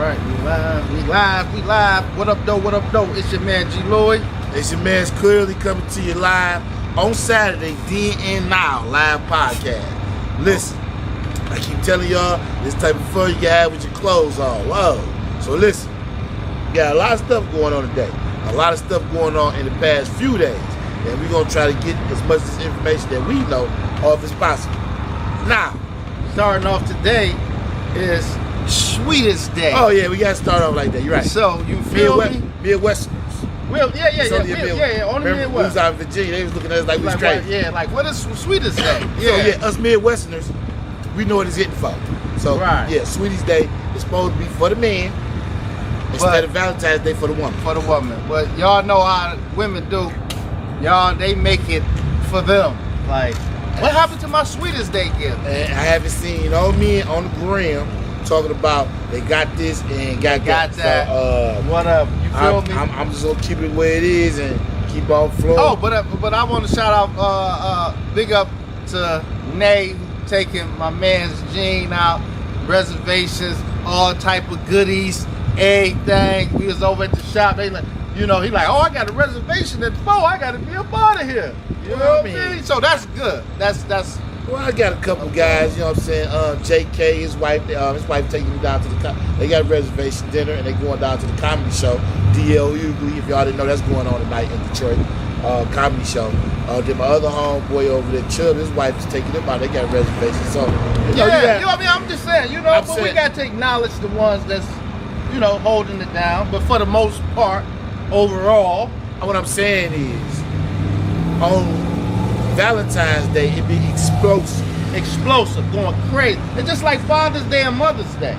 right, we live. What up, though? It's your man, G. Lloyd. It's your man's clearly coming to you live on Saturday, DenandNow.Live podcast. Listen, I keep telling y'all, this type of fun you can have with your clothes on. Whoa. So listen, we got a lot of stuff going on today. A lot of stuff going on in the past few days. And we're going to try to get as much of this information that we know off as possible. Now, starting off today is Sweetest Day. Oh yeah, we got to start off like that. You're right. So, you feel me? Midwesterners. Well, yeah, on the Midwest. We was out in Virginia, they was looking at us like we was crazy. Yeah, like, what is Sweetest Day? Yeah. So, us Midwesterners, we know what it's hitting for. So, yeah, Sweetest Day is supposed to be for the man instead of Valentine's Day for the woman. For the woman. But y'all know how women do. Y'all, they make it for them. Like, what happened to my Sweetest Day gift? And I haven't seen all men on the gram talking about they got this and got that. So, what up? You feel me? I'm just gonna keep it where it is and keep on flowing. Oh, but I want to shout out, big up to Nay, taking my man's Gene out, reservations, all type of goodies, everything. We was over at the shop. They like, he like, oh, I got a reservation at 4. I got to be a part of here. You know what I mean? So that's good. That's. Well, I got a couple guys, you know what I'm saying? JK, his wife taking me down to they got a reservation dinner and they going down to the comedy show. DL Hughley, if y'all didn't know, that's going on tonight in Detroit. Comedy show. Then my other homeboy over there, Chubb, his wife is taking them out. They got a reservation. So, you know what I mean? I'm just saying, we got to acknowledge the ones that's, holding it down. But for the most part, overall, what I'm saying is, on Valentine's Day, it be explosive, going crazy. It's just like Father's Day and Mother's Day.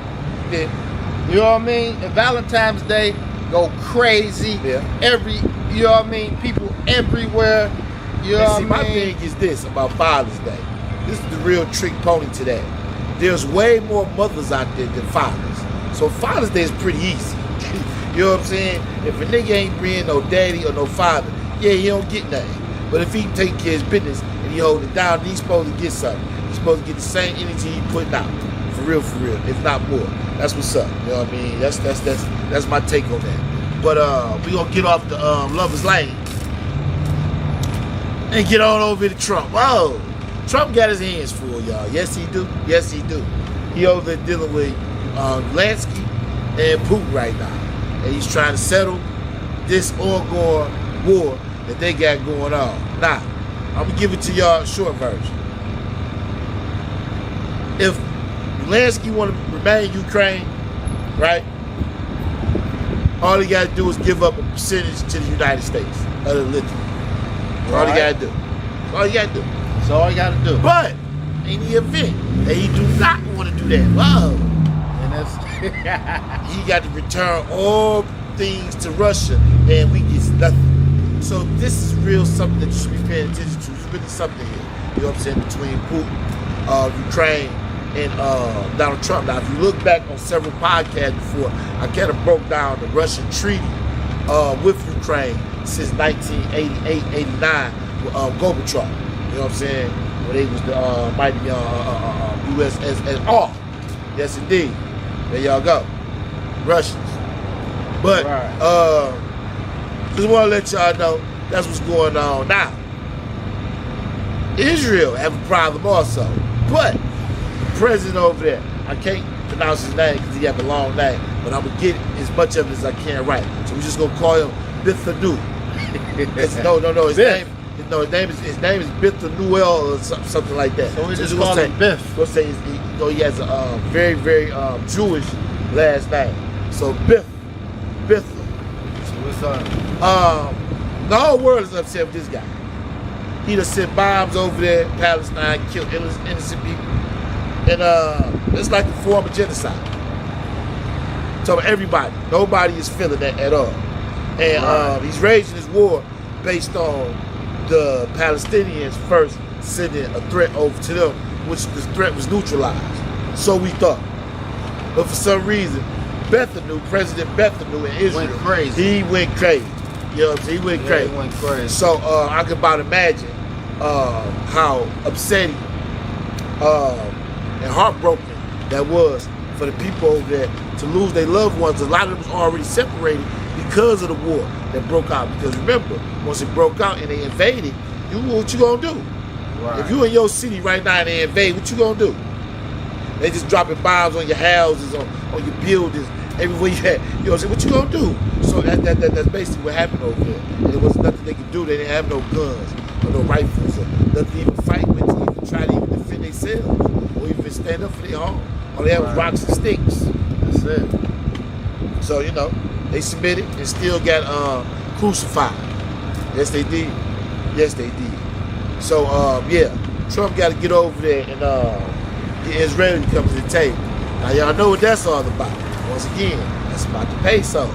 Yeah. You know what I mean? And Valentine's Day go crazy. Yeah. You know what I mean? People everywhere. You know what I mean? My thing is this about Father's Day. This is the real trick pony to that. There's way more mothers out there than fathers. So Father's Day is pretty easy. You know what I'm saying? If a nigga ain't bringing no daddy or no father, yeah, he don't get nothing. But if he take care of his business and he hold it down, he's supposed to get something. He's supposed to get the same energy he putting out. For real, if not more. That's what's up. You know what I mean? That's my take on that. But we gonna get off the Lover's Lane and get on over to Trump. Whoa. Trump got his hands full, y'all. Yes, he do. Yes, he do. He over there dealing with Lansky and Putin right now. And he's trying to settle this ongoing war that they got going on. Now, I'm gonna give it to y'all a short version. If Lansky want to remain Ukraine, right? All he gotta do is give up a percentage to the United States of the lithium. All he gotta do. All he gotta do. That's all he gotta do. But in the event that he do not want to do that, whoa, and that's he got to return all things to Russia, and we get nothing. So this is real something that you should be paying attention to. It's really something here. You know what I'm saying? Between Putin, Ukraine, and Donald Trump. Now, if you look back on several podcasts before, I kind of broke down the Russian treaty with Ukraine since 1988, 89 with Gorbachev. You know what I'm saying? When they was the mighty USSR. Yes, indeed. There y'all go. Russians. But just want to let y'all know that's what's going on now. Israel have a problem also. But the president over there, I can't pronounce his name because he have a long name, but I'm going to get as much of it as I can right. So we're just going to call him Bithanu. His name is Bithanuel or something like that. So we just call him Biff. We'll say he has a very, very Jewish last name. So Biff. So what's up? The whole world is upset with this guy. He done sent bombs over there, Palestine, killed innocent people. And it's like a form of genocide. So everybody, nobody is feeling that at all. And he's raging his war based on the Palestinians first sending a threat over to them, which the threat was neutralized. So we thought. But for some reason, President Bethanu in Israel, went crazy. He went crazy. You know what I'm saying? He went crazy. So I can about imagine how upsetting and heartbroken that was for the people over there to lose their loved ones. A lot of them was already separated because of the war that broke out. Because remember, once it broke out and they invaded, what you gonna do? Right. If you in your city right now and they invade, what you gonna do? They just dropping bombs on your houses, on your buildings, everywhere you at. You know what I'm saying? What you gonna do? So that's basically what happened over there. And there was nothing they could do. They didn't have no guns or no rifles or nothing to even fight with, to even try to even defend themselves or even stand up for their home. All they had was rocks and sticks. That's it. So, you know, they submitted and still got crucified. Yes, they did. Yes, they did. So, yeah, Trump got to get over there and get Israel to come to the table. Now, y'all know what that's all about. Once again, that's about the pesos.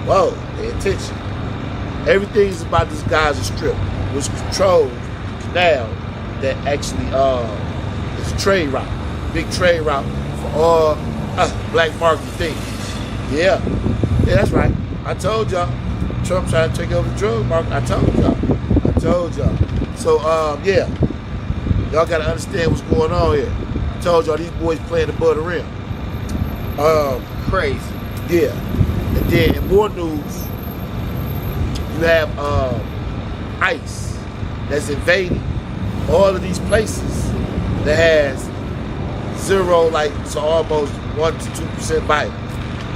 Whoa, pay attention. Everything is about this Gaza Strip, which controls the canal that actually is a trade route, big trade route for all black market things. Yeah, that's right. I told y'all. Trump trying to take over the drug market. I told y'all. So, yeah, y'all got to understand what's going on here. I told y'all these boys playing above the rim. Crazy. Yeah. And then in more news, you have ICE that's invading all of these places that has 0 to almost 1 to 2% violence.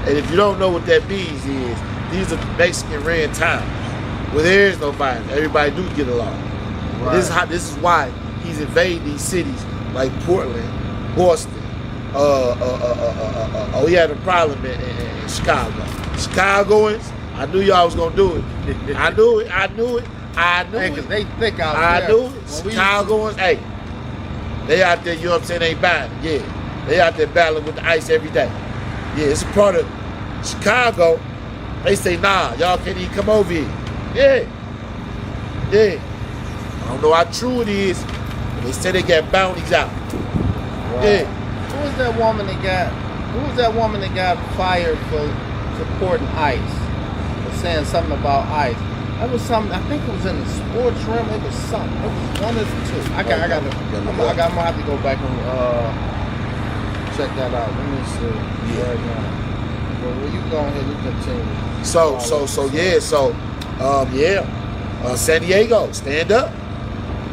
And if you don't know what that means is, these are Mexican ran times where there is no violence. Everybody do get along. Right. This is why he's invading these cities like Portland, Boston. We had a problem in Chicago. Chicagoans, I knew y'all was gonna do it. I knew it. Hey, cause they thick out I there. knew it. Chicagoans, hey, they out there, you know what I'm saying, they buying it. Yeah. They out there battling with the ICE every day. Yeah, it's a part of Chicago. They say, nah, y'all can't even come over here. Yeah. I don't know how true it is, but they say they got bounties out. Wow. Yeah. Who was that woman that got fired for supporting ICE? For saying something about ICE. That was something, I think it was in the sports room. It was something. It was one of the two. I'm gonna have to go back and check that out. Let me see. Right now. Well, you go ahead, you continue. San Diego, stand up.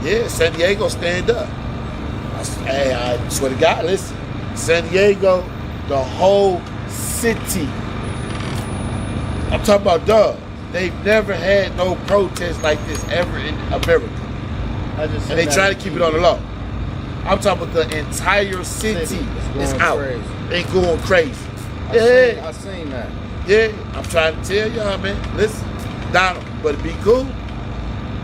Yeah, San Diego, stand up. I swear to God, listen. San Diego, the whole city. I'm talking about, they've never had no protest like this ever in America. And they try to keep it on the low. I'm talking about the entire city is out. Crazy. They going crazy. I seen that. Yeah, I'm trying to tell y'all, man. Listen, Donald, but it be cool.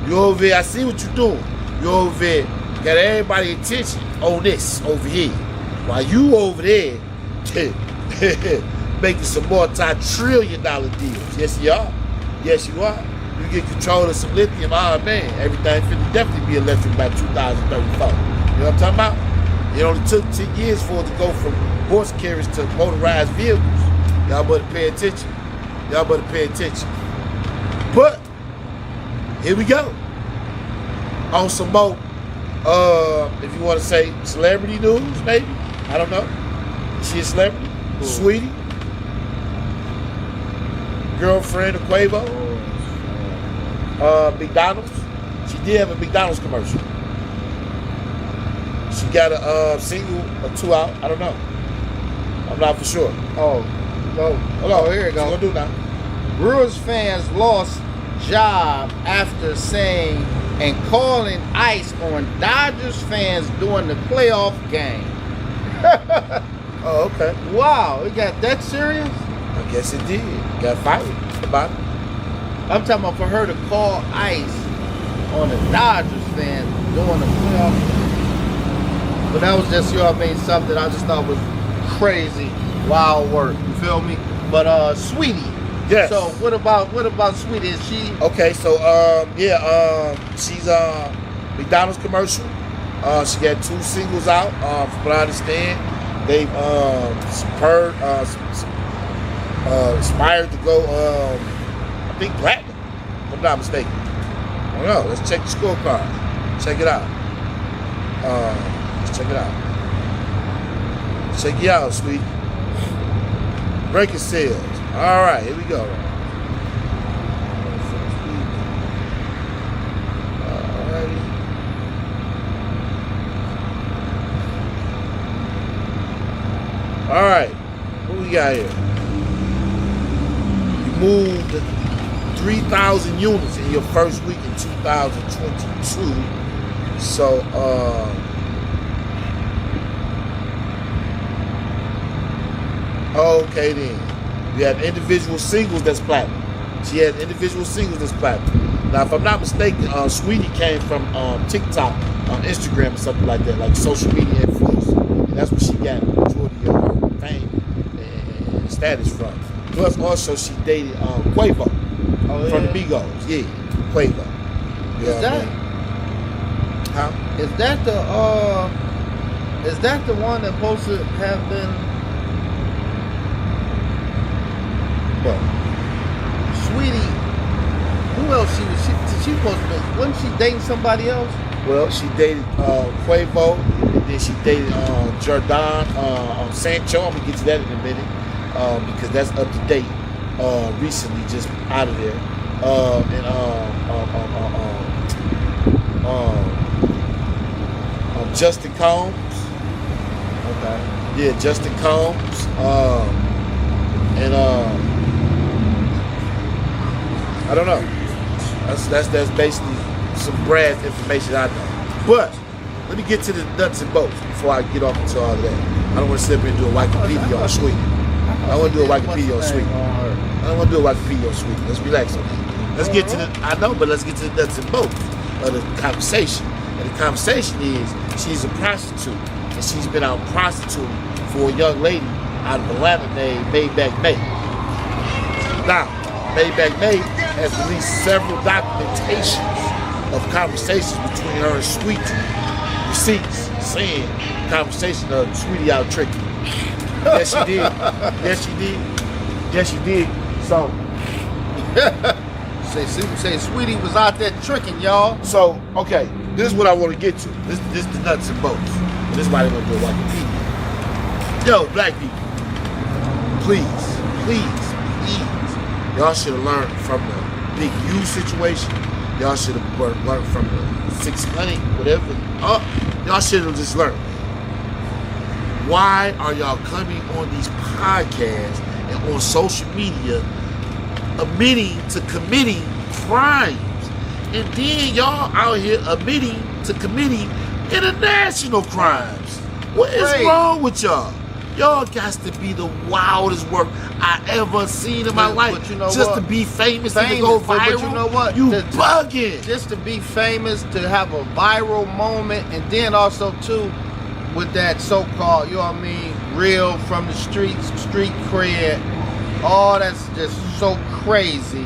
You over there, I see what you're doing. You over there, got everybody's attention on this over here. While you over there, making some multi-trillion-dollar deals. Yes, you are. Yes, you are. You get control of some lithium, man, everything finna definitely be electric by 2034. You know what I'm talking about? It only took 10 years for it to go from horse carriage to motorized vehicles. Y'all better pay attention. But, here we go. On some more, if you want to say celebrity news, maybe. I don't know. Is she a celebrity? Cool. Saweetie? Girlfriend of Quavo? McDonald's? She did have a McDonald's commercial. She got a single or 2 out. I don't know. I'm not for sure. Oh, here it goes. What you gonna do now? Brewers fans lost job after saying and calling ICE on Dodgers fans during the playoff game. Oh, okay. Wow, it got that serious? I guess it did. Got fired about it. I'm talking about for her to call ICE on the Dodgers fans during the playoff game. But that was just, something I just thought was crazy, wild work. You feel me? But Saweetie. Yes. So what about Saweetie? Is she okay? So she's McDonald's commercial. She got 2 singles out. From what I understand, they've aspired to go I think platinum, if I'm not mistaken. I don't know. Let's check the scorecard. Check it out. Let's check it out. Check it out, sweet. Breaking sales. All right, here we go. All right, what we got here? You moved 3,000 units in your first week in 2022. So, okay then. You have individual singles that's platinum. She has individual singles that's platinum. Now, if I'm not mistaken, Saweetie came from TikTok, Instagram, or something like that, like social media influence. And that's where she got the majority of her fame and status from. Plus, also, she dated Quavo from the Migos. Yeah, Quavo. You Is that? Huh? Is that the one that supposed to have been? What? Saweetie, who else she was? She supposed to be? Wasn't she dating somebody else? Well, she dated Quavo, and then she dated Jordan Sancho. I'm gonna get to that in a minute because that's up to date. Recently, just out of there, and Justin Combs. Okay. Yeah, Justin Combs. And I don't know. That's basically some Brad's information I know. But let me get to the nuts and bolts before I get off into all of that. I don't want to sit here and do a Wikipedia on Sweetie. I don't want to do a Wikipedia on Sweetie. I don't want to do a Wikipedia on Sweetie. Let's relax on that. Let's get to the. I know, but let's get to the nuts and bolts of the conversation. And the conversation is she's a prostitute, and she's been out prostituting for a young lady out of Atlanta named Maybach May. Now, Maybach May has released several documentations of conversations between her and Saweetie. Receipts saying conversation of Saweetie out tricking. Yes, she did. Yes, she did. Yes, she did. So, say Saweetie was out there tricking y'all. so okay, this is what I want to get to. This is the nuts and bolts. This is why they're gonna do a Wikipedia. Yo, black people, please, y'all should have learned from the Big U situation. Y'all should have learned from the 600, whatever. Y'all should have just learned. Why are y'all coming on these podcasts and on social media admitting to committing crimes? And then y'all out here admitting to committing international crimes. What is wrong with y'all? Y'all got to be the wildest work I ever seen in my life. But you know just what? to be famous and to go viral. But you know what? You bugging. Just to be famous, to have a viral moment, and then also too, with that so-called, you know what I mean, real from the streets, street cred, all that's just so crazy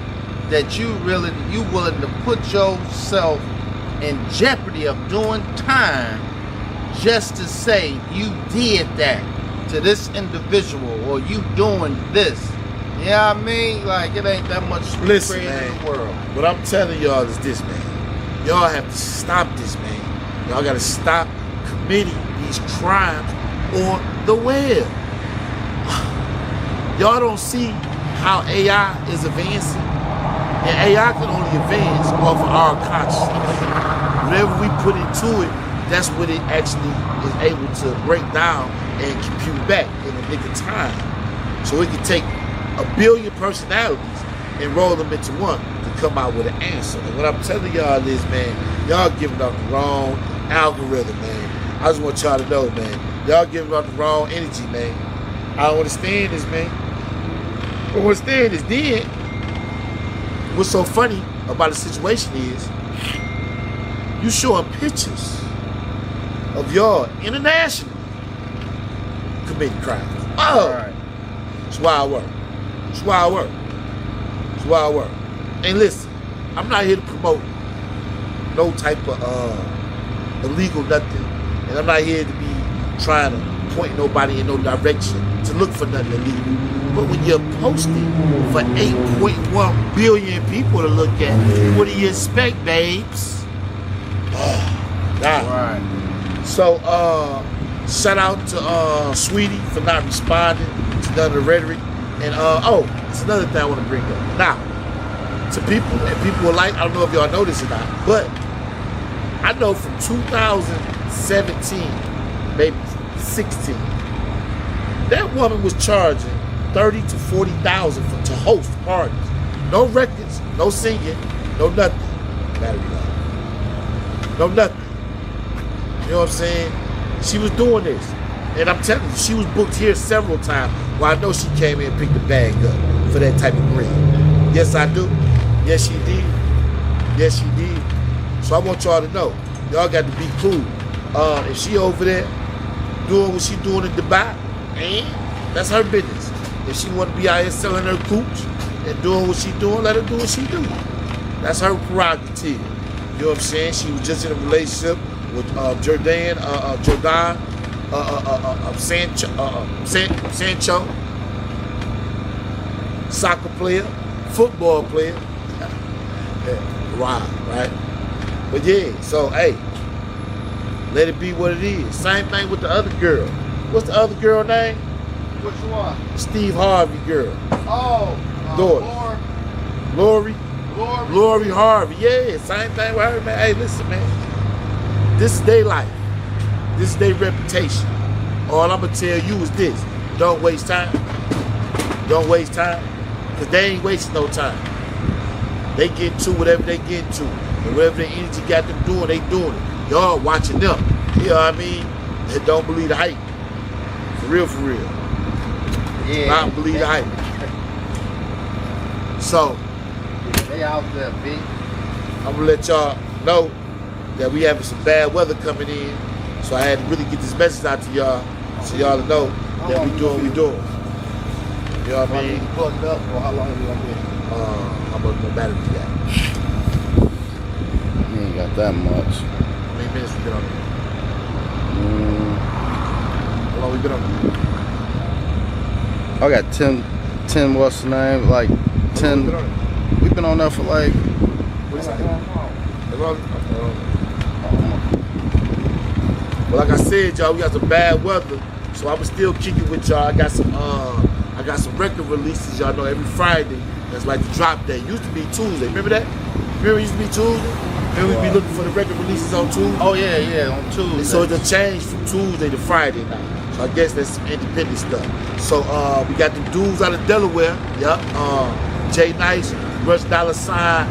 that you willing to put yourself in jeopardy of doing time just to say you did that to this individual or you doing this. You know what I mean? Like, it ain't that much street cred in the world. What I'm telling y'all is this, man. Y'all have to stop this, man. Y'all got to stop committing these crimes on the web. Y'all don't see how AI is advancing? And AI can only advance off of our consciousness. Whatever we put into it, that's what it actually is able to break down and compute back in a nick of time. So it can take 1 billion personalities and roll them into one to come out with an answer. And what I'm telling y'all is, man, y'all giving out the wrong algorithm, man. I just want y'all to know, man, y'all giving out the wrong energy, man. I don't understand this, man. I don't understand this. Then, what's so funny about the situation is, you showing pictures of y'all international committing crimes. Oh, Right. That's why I work. That's why I work. That's why I work. And listen, I'm not here to promote no type of illegal nothing, and I'm not here to be trying to point nobody in no direction to look for nothing illegal. But when you're posting for 8.1 billion people to look at, what do you expect, babes? Oh, God. Right. So, shout out to Saweetie for not responding to none of the rhetoric. And it's another thing I want to bring up. Now, to people, and people are like, I don't know if y'all know this or not, but I know from 2017, maybe 16, that woman was charging $30,000 to $40,000 to host parties. No records, no singing, no nothing. Battery low. No nothing. You know what I'm saying? She was doing this. And I'm telling you, she was booked here several times. Well, I know she came in and picked the bag up for that type of bread. Yes, I do. Yes, she did. Yes, she did. So I want y'all to know, y'all got to be cool. If she over there doing what she doing in Dubai, that's her business. If she want to be out here selling her cooch and doing what she doing, let her do what she do. That's her prerogative. You know what I'm saying? She was just in a relationship with Jordan Sancho, soccer player, football player. Wow, right? But yeah, so hey, let it be what it is. Same thing with the other girl. What's the other girl name? Which one? Steve Harvey girl. Oh, Lori Harvey. Yeah, same thing with her, man. Hey, listen, man. This is their life. This is their reputation. All I'm gonna tell you is this: don't waste time. Don't waste time, cause they ain't wasting no time. They get to whatever they get to, and whatever the energy got them doing, they doing it. Y'all watching them. You know what I mean? And don't believe the hype. For real, for real. Yeah. Not believe the hype. So they out there, B. I'm gonna let y'all know that we having some bad weather coming in. So I had to really get this message out to y'all, so y'all to know that we doing what we doing. You know what I mean? Plugged up, or how long have you gonna be? How much more battery you got? You ain't got that much. How many minutes we been on here? How long we been on here? I got 10 what's the name? Like 10. We've been on there for like. What is that? Well, like I said, y'all, we got some bad weather, so I'ma still kick it with y'all. I got some record releases, y'all know, every Friday. That's like the drop day. Used to be Tuesday. Remember that? Remember it used to be Tuesday? Remember we'd be looking for the record releases on Tuesday? Oh yeah, on Tuesday. And so it's a change from Tuesday to Friday now. So I guess that's some independent stuff. So we got the dudes out of Delaware. Yep. Jay Nice, Rush Dollar Sign.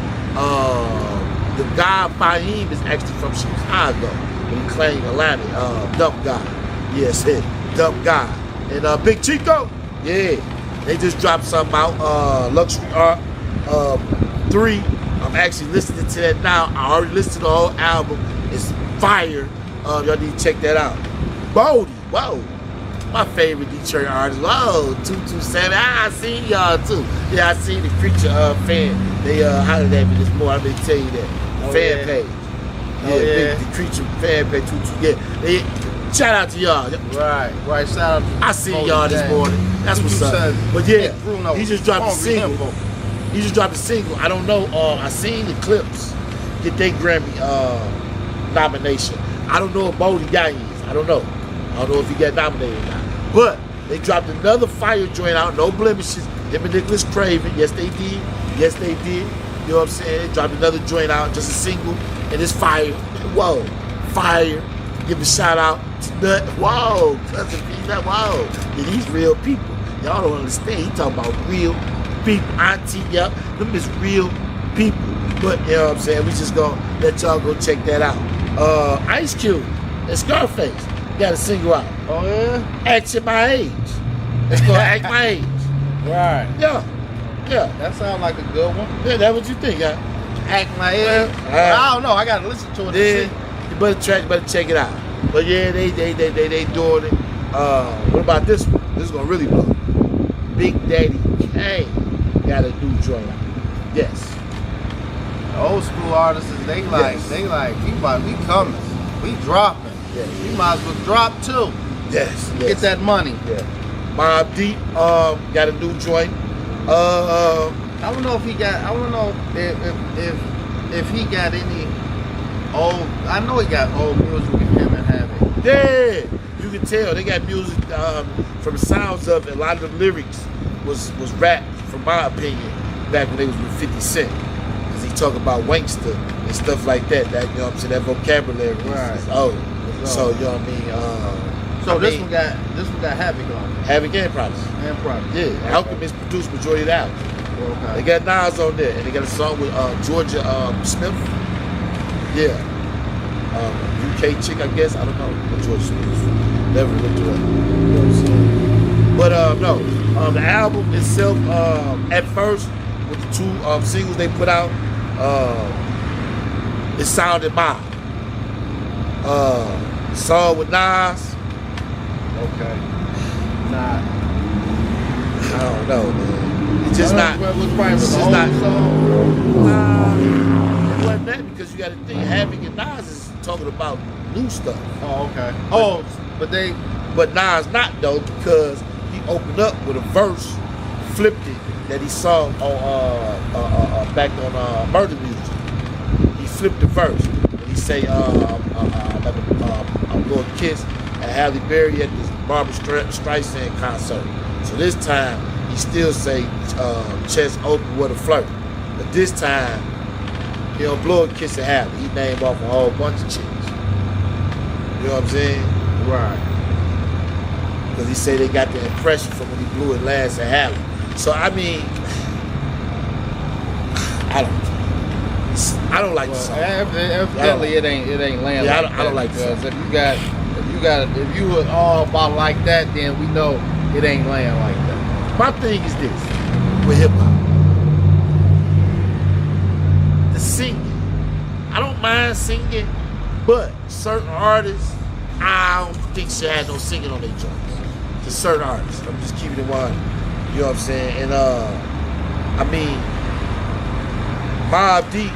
The guy Fahim is actually from Chicago. He claimed Atlanta. Dump Guy. Yes, Dump Guy. And Big Chico. Yeah. They just dropped something out. Luxury Art 3. I'm actually listening to that now. I already listened to the whole album. It's fire. Y'all need to check that out. Bodie. Whoa. My favorite Detroit artist. Whoa. 227. I seen y'all too. Yeah, I seen the Creature fan. They hollered at me this morning. I'm gonna tell you that. Fan page. Yeah, the Creature fan page. Yeah. Shout out to y'all. Right. Shout out to I seen y'all this morning. That's what's up. But yeah, he just dropped a single. He just dropped a single. I don't know. I seen the Clips get their Grammy nomination. I don't know if Bodie got his. I don't know if he got nominated or not. But they dropped another fire joint out. No blemishes. Him and Nicholas Craven. Yes, they did. Yes, they did. You know what I'm saying? They dropped another joint out, just a single, and it's fire. Whoa, fire. Give a shout out to Nut. Whoa, Cousin Peanut. Whoa. Yeah, these real people. Y'all don't understand. He talking about real people. Auntie, yep. Them is real people. But, you know what I'm saying? We just gonna let y'all go check that out. Ice Cube and Scarface got a single out. Oh, yeah? Act My Age. It's called Act My Age. Right. Yeah. That sounds like a good one. Yeah, that's what you think, huh? Act My Age. I don't know. I gotta listen to it. Yeah. You better check it out. But yeah, they doing it. What about this one? This is gonna really blow. Big Daddy Kane got a new joint out. Yes. The old school artists, they like, we coming, we dropping. Yeah. We might as well drop too. Yes. Get that money. Yeah. Mobb Deep got a new joint. I don't know if he got. I don't know if he got any old. I know he got old music with him and Havoc. Yeah, you can tell they got music from the sounds of it. A lot of the lyrics was rap, from my opinion, back when they was with 50 Cent. Cause he talk about wankster and stuff like that. That, you know what I'm saying, that vocabulary is old. So you know what I mean? So this one got Havoc on it. Havoc and Prodigy. And Prodigy. Yeah, Okay. Alchemist produced majority of the album. Okay. They got Nas on there, and they got a song with Georgia Smith. Yeah. UK chick, I guess. I don't know what Georgia Smith is from. Never looked it up. You know what I'm saying? But no, the album itself, at first, with the two singles they put out, it sounded mild. Song with Nas. Okay. Nah. I don't know, man. It's just not. It's just not. Song. It wasn't that, because you got to think Havoc and Nas is talking about new stuff. Oh, okay. But Nas not though, because he opened up with a verse, flipped it, that he sung on back on Murder Music. He flipped the verse and he say I'm going to kiss at Halle Berry at this Barbra Streisand concert. So this time he still say chest open with a flirt, but this time he don't blow a kiss at Halle. He named off a whole bunch of chicks. You know what I'm saying? right. Because he say they got the impression from when he blew it last at Halle. So I mean, I don't like the song. Evidently, it ain't land. Yeah, like I don't like the because song. if you were all about like that, then we know it ain't land like that. My thing is this with hip hop: the singing. I don't mind singing, but certain artists, I don't think should have no singing on their joints. To certain artists, I'm just keeping it one. You know what I'm saying? And I mean, Mobb Deep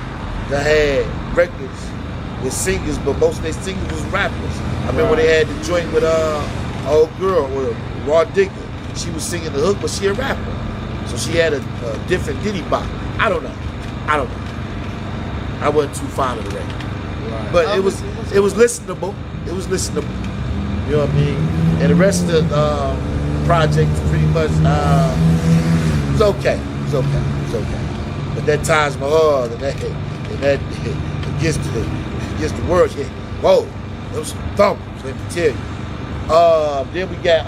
that had records with singers, but most of their singers was rappers. I remember when they had the joint with old girl with Raw Digger. She was singing the hook, but she a rapper, so she had a different ditty bop. I don't know. I wasn't too fond of the record, but it was listenable. It was listenable. You know what I mean? And the rest of the project was pretty much it's okay. It's okay. But that Taj Mahal and that against the world, yeah. Whoa, those some thumpers, let me tell you. Then we got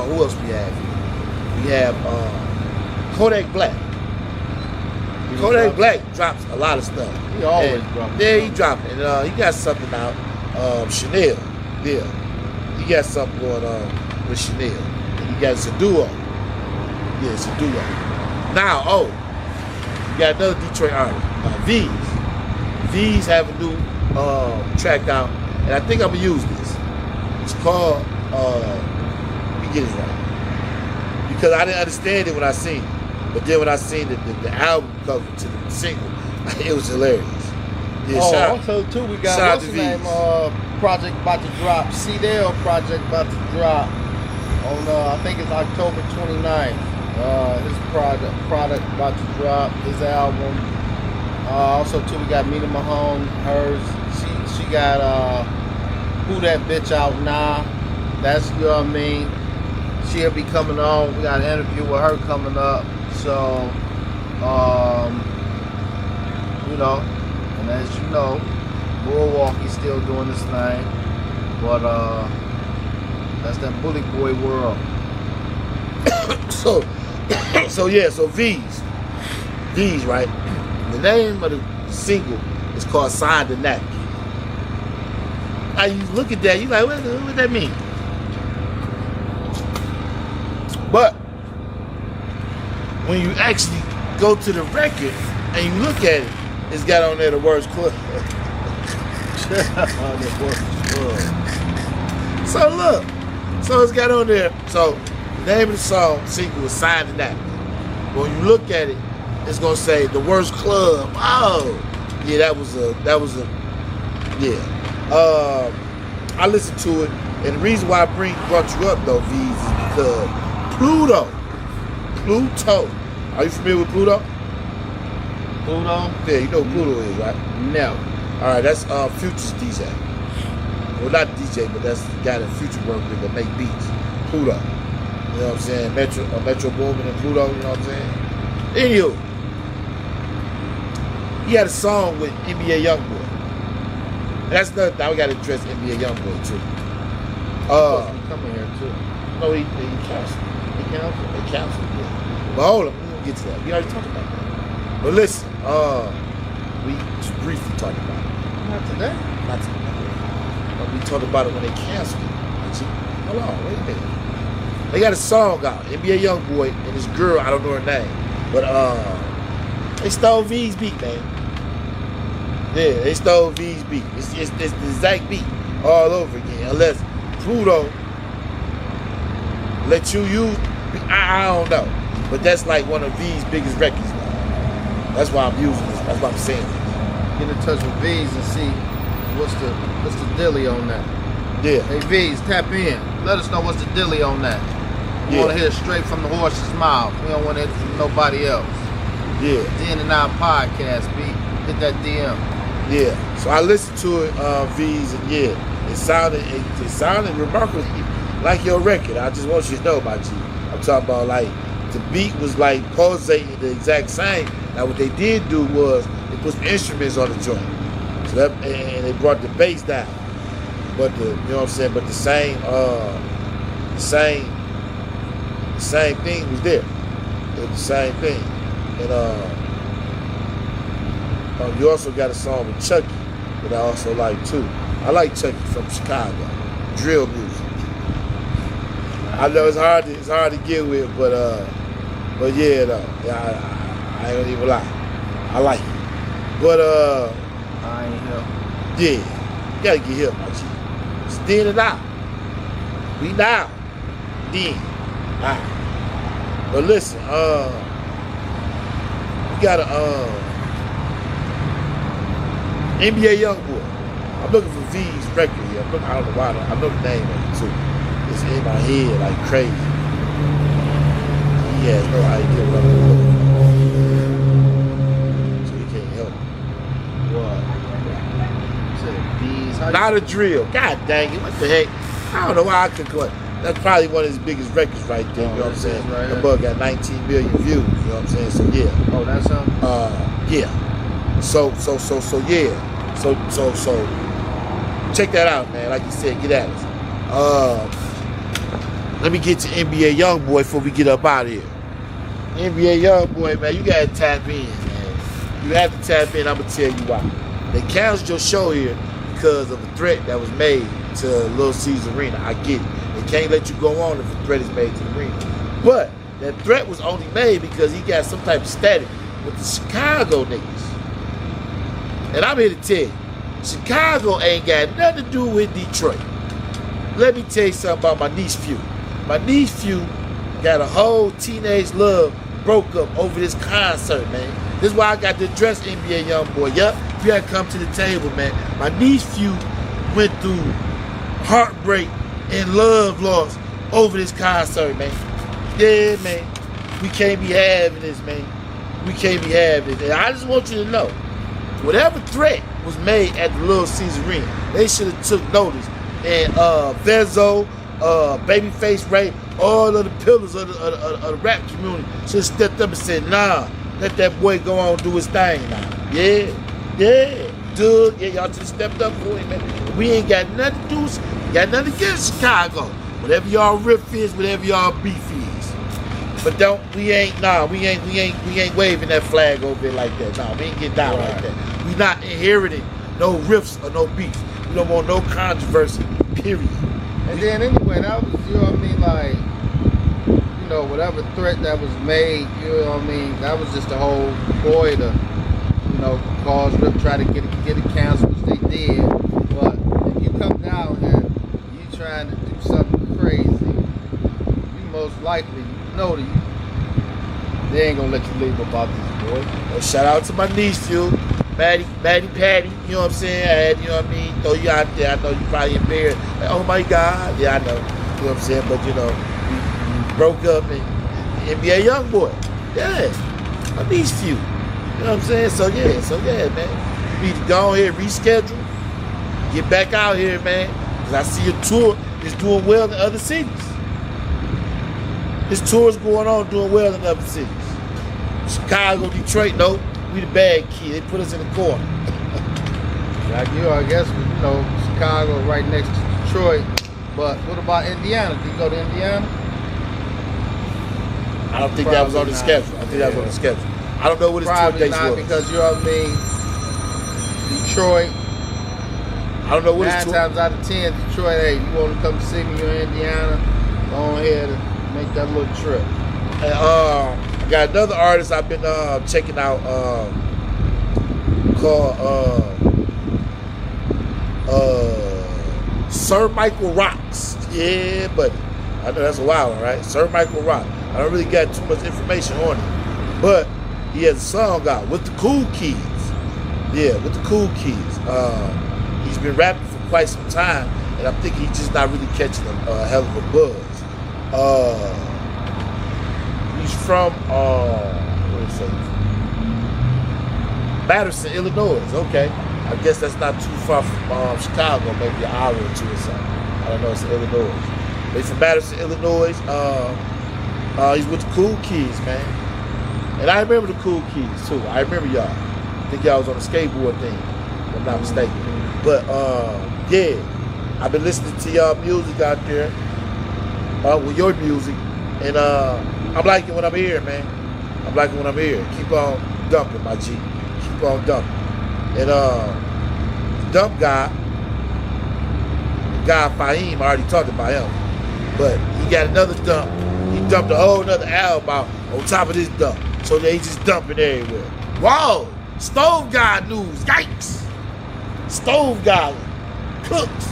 who else we have? We have Kodak Black. Kodak Black drops a lot of stuff. He always drops. Yeah, he dropped it. And he got something out. Chanel. Yeah. He got something going on with Chanel. And he got it's a duo. Yeah, it's a duo. Now, you got another Detroit artist, V's have a new track out, and I think I'm gonna use this. It's called let me get it right, because I didn't understand it when I seen it, but then when I seen the album cover to the single, it was hilarious. Yeah, also too, we got what's his name? Project about to drop. CDL project about to drop on I think it's October 29th. His product about to drop, his album. Also too, we got Mina Mahone, hers. She got Who That Bitch out now. That's, you know what I mean. She'll be coming on. We got an interview with her coming up. So you know, and as you know, Milwaukee's still doing this thing. But that's that bully boy world. So V's, right? The name of the single is called Sign the Napkin. Now you look at that, you like, what does that mean? But when you actually go to the record and you look at it, it's got on there the words club. So look, so it's got on there. So the name of the song single is Sign the Napkin. When you look at it, it's gonna say the worst club. Oh, yeah, that was a yeah. I listened to it, and the reason why I brought you up though, V's, is because Pluto. Are you familiar with Pluto? Pluto? Yeah, you know who Pluto is, right? No. All right, that's Future's DJ. Well, not DJ, but that's the guy that Future worked with that make beats. Pluto. You know what I'm saying? Metro Boomin and Pluto, you know what I'm saying? Anywho, he had a song with NBA Youngboy. That's another thing. We got to address NBA Youngboy too. He coming here too. No, he canceled. They canceled. Yeah. But hold on, we gonna get to that. We already talked about that. But listen, we just briefly talked about it. Not today. Not today. But we talked about it when they canceled it. Hold on, wait a minute. They got a song out, NBA Youngboy and this girl, I don't know her name, but they stole V's beat, man. Yeah, they stole V's beat. It's the exact beat all over again, unless Pluto let you use. I don't know, but that's like one of V's biggest records. That's why I'm using this. That's why I'm saying it. Get in touch with V's and see what's the dilly on that. Yeah. Hey V's, tap in. Let us know what's the dilly on that. We want to hear it straight from the horse's mouth. We don't want to hear it from nobody else. Yeah. DenandNow podcast, B. Hit that DM. Yeah. So I listened to it, V's, and yeah, it sounded remarkably like your record. I just want you to know about you. I'm talking about like the beat was like pulsating the exact same. Now what they did do was they put some instruments on the joint, so that and they brought the bass down. But you know what I'm saying. But the same thing was there. It was the same thing. And you also got a song with Chucky that I also like too. I like Chucky from Chicago, drill music. I know it's hard to get with, but yeah, though, yeah, I ain't gonna even lie, I like it. But I ain't help. yeah, you gotta get help, my G. It's then and now. We now, then, now. But listen, we got a NBA Youngboy. I'm looking for V's record here. I don't know why. I know the name of it too. It's in my head like crazy. He has no idea what I'm looking for. So he can't help me. You said V's. Not a drill. God dang it. What the heck? I don't know why I could go. That's probably one of his biggest records right there. You know what I'm saying? Right the bug got 19 million views. You know what I'm saying? So yeah. Oh, that's something? Yeah. So yeah. So check that out, man. Like you said, get at us. Let me get to NBA Youngboy before we get up out of here. NBA Youngboy, man, you gotta tap in, man. You have to tap in. I'm gonna tell you why. They canceled your show here because of a threat that was made to Little Caesars Arena. I get it. They can't let you go on if a threat is made to the arena. But that threat was only made because he got some type of static with the Chicago niggas. And I'm here to tell you, Chicago ain't got nothing to do with Detroit. Let me tell you something about my niece feud. My niece feud got a whole teenage love broke up over this concert, man. This is why I got to address NBA Youngboy. Yup, you gotta come to the table, man. My niece feud went through heartbreak and love loss over this concert, man. Yeah, man. We can't be having this, man. We can't be having this. And I just want you to know, whatever threat was made at the Little Caesars Arena, they should have took notice. And Vezo, Babyface Ray, all of the pillars of the rap community should have stepped up and said, nah, let that boy go on and do his thing now. Yeah, Doug, yeah, y'all should have stepped up for it, man. We ain't got nothing to do, got nothing against Chicago. Whatever y'all riff is, whatever y'all beef is. But we ain't waving that flag over there like that. Nah, we ain't getting down like that. We not inheriting no riffs or no beef. We don't want no controversy, period. And then anyway, that was, you know what I mean, like, you know, whatever threat that was made, you know what I mean, that was just a whole ploy to, you know, cause Rip, try to get it canceled, which they did. But if you come down here, you trying to do something crazy, you most likely, you know that they ain't gonna let you leave about this, boy. Well, shout out to my niece, you. Patty, you know what I'm saying? I had, you know what I mean, throw you out there. I know you probably embarrassed. Like, oh my God. Yeah, I know. You know what I'm saying? But you know, we broke up and NBA Youngboy. Yeah. My niece few. You know what I'm saying? So yeah, man. We need to go ahead, reschedule, get back out here, man. Cause I see your tour is doing well in other cities. His tours going on, doing well in other cities. Chicago, Detroit, no, we the bad kid. They put us in the corner. Like you, I guess, you know, Chicago right next to Detroit. But what about Indiana? Did you go to Indiana? I don't think that was on the schedule. I think that was on the schedule. I don't know what his tour dates was. Because you know what I mean. Detroit. I don't know what his tour. 9 times out of 10, Detroit. Hey, you want to come see me? You're in Indiana. Go ahead and make that little trip. And, I got another artist I've been checking out called Sir Michael Rocks. Yeah, buddy. I know that's a wild one, right? Sir Michael Rock. I don't really got too much information on it. But he has a song out with the Cool Kids. Yeah, with the Cool Kids. He's been rapping for quite some time, and I'm thinking he's just not really catching a hell of a buzz. He's from what is it? Patterson, Illinois. Okay, I guess that's not too far from Chicago, maybe an hour or two or something. I don't know. It's in Illinois. But he's from Patterson, Illinois. He's with the Cool Kids, man. And I remember the Cool Kids too. I remember y'all. I think y'all was on the skateboard thing, if I'm not mistaken. But yeah, I've been listening to y'all music out there, with your music, and I'm liking what I'm hearing, man. I'm liking what I'm hearing. Keep on dumping, my G. Keep on dumping. And dump guy Fahim, I already talked about him, but he got another dump. He dumped a whole nother album out on top of this dump, so they just dumping everywhere. Whoa! Stove guy news, yikes! Stove guy Cooks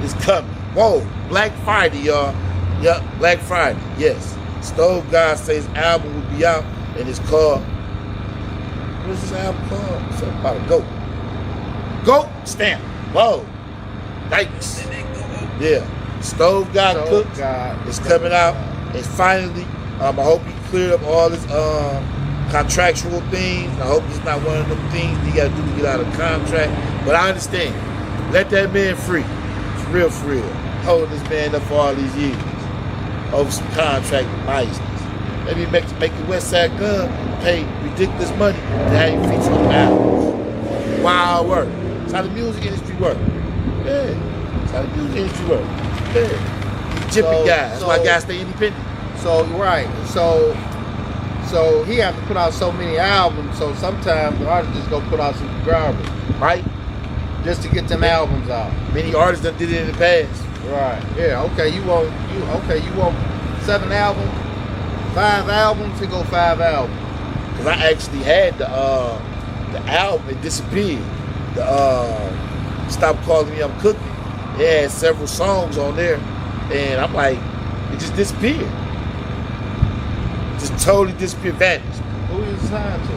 is coming. Whoa, Black Friday, y'all. Yep, Black Friday, yes. Stove guy says his album will be out, and it's called, what is this album called? Something about a goat. Goat stamp. Whoa. Yikes. Yeah. Stove guy Cooks is coming out. And finally, I hope he cleared up all his contractual things. I hope it's not one of them things he got to do to get out of contract. But I understand. Let that man free. For real, for real. Holding this man up for all these years over some contract niceness. Maybe make the West Side Gun pay ridiculous money to have you feature on albums. Wild work. That's how the music industry works. Yeah. That's how the music industry works. Yeah. Jippy guy. That's why guys stay independent. So right. So he have to put out so many albums. So sometimes the artist just go put out some garbage, right? Just to get them albums out. Many artists done did it in the past. Right. Yeah. Okay. You want 7 albums, 5 albums to go 5 albums. Cause I actually had the album. It disappeared. Stop Calling Me I'm Cooking. It had several songs on there, and I'm like, it just disappeared. Just totally disappeared, vanished. Who you signed to?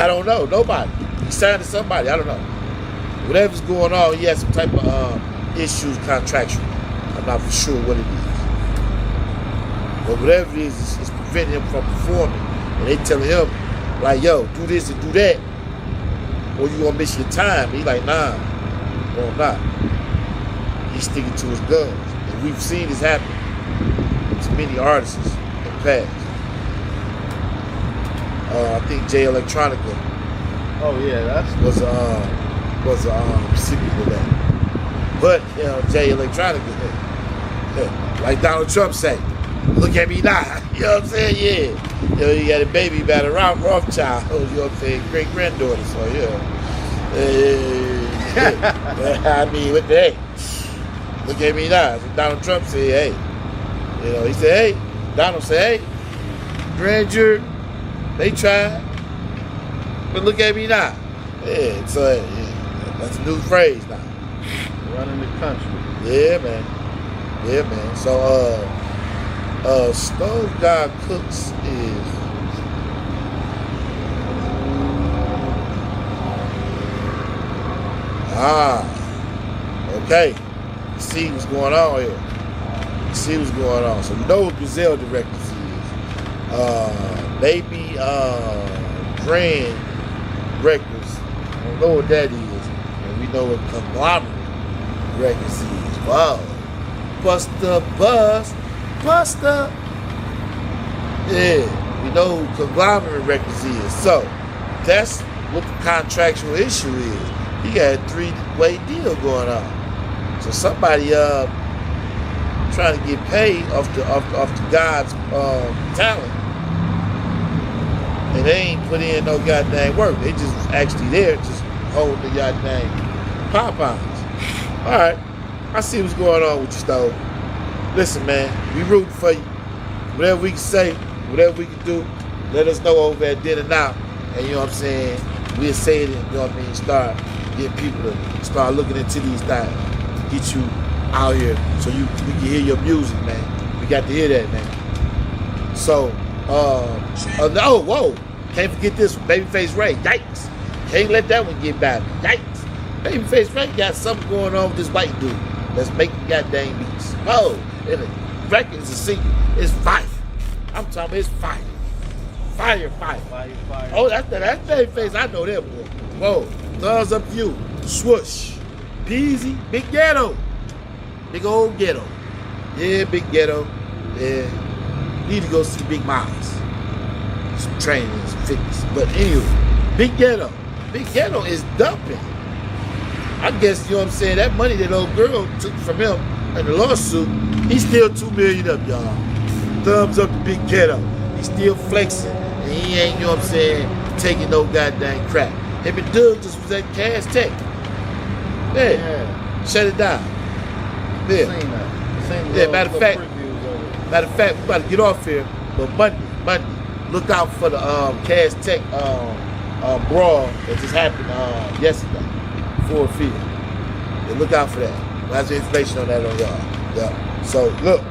I don't know. Nobody. He signed to somebody. I don't know. Whatever's going on, he has some type of issues contractual. I'm not for sure what it is. But whatever it is, it's preventing him from performing. And they telling him, like, yo, do this and do that, or you gonna miss your time. He's like, nah, no, I'm not. He's sticking to his guns. And we've seen this happen to many artists in the past. I think Jay Electronica. Oh yeah, was a recipient of that. But Jay Electronica, like Donald Trump say, look at me now. You know what I'm saying? Yeah. You got a baby by the Rothschild. You know what I'm saying? Great granddaughter. So yeah. I mean, what the heck? Look at me now. So Donald Trump said, hey. He said, hey. Donald said, hey. Grand jury, they tried. But look at me now. Yeah, so that's a new phrase now. Running the country. Yeah, man. Yeah, man. So Stove Guy Cooks is okay. See what's going on here. See what's going on. So we know what Gazelle Directors is. Maybe Grand Records. I don't know what that is. And we know what Conglomerate Records is. Wow. Buster. Yeah, we know who Conglomerate Records is. So that's what the contractual issue is. He got a 3-way deal going on. So somebody trying to get paid off the God's talent. And they ain't put in no goddamn work. They just actually there just holding the goddamn pom-poms. Alright. I see what's going on with you, Stove. Listen, man, we rooting for you. Whatever we can say, whatever we can do, let us know over at DenandNow. And you know what I'm saying? We'll say it and, you know what I mean, start getting people to start looking into these things. Get you out here so we can hear your music, man. We got to hear that, man. So, oh, whoa. Can't forget this one, Babyface Ray. Yikes. Can't let that one get by me. Yikes. Babyface Ray got something going on with this white dude that's making goddamn beats. Oh, and the record is a single. It's fire. I'm talking about it's fire. Fire. Oh, that's Babyface. I know that boy. Whoa. Thumbs up to you. Swoosh. Peasy. Big ghetto. Big old ghetto. Yeah, big ghetto. Yeah. Need to go see Big Miles. Some training, some fitness. But anyway, Big Ghetto. Big Ghetto is dumping. I guess, you know what I'm saying, that money that old girl took from him in the lawsuit, he's still $2 million up, y'all. Thumbs up to Big Ghetto. He's still flexing. And he ain't, you know what I'm saying, taking no goddamn crap. Him and Doug just was at Cash Tech. Yeah. Shut it down. Yeah. Matter of fact, we about to get off here, but Monday, look out for the Cash Tech brawl that just happened yesterday, Ford Field. Yeah, look out for that. We'll have some information on that on y'all. Yeah. So look,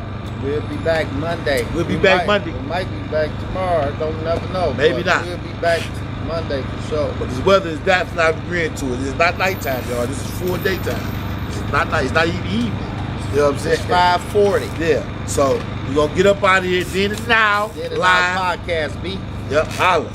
we'll be back Monday. We'll be back Monday. We might be back tomorrow. I don't never know. Maybe not. We'll be back Monday for sure. But this weather is that's not agreeing to it. It's not nighttime, y'all. This is full daytime. It's not night. It's not even evening. You know what I'm saying? It's 5:40. Yeah. So we're gonna get up out of here. DenandNow.Live podcast, B. Yep. Holla.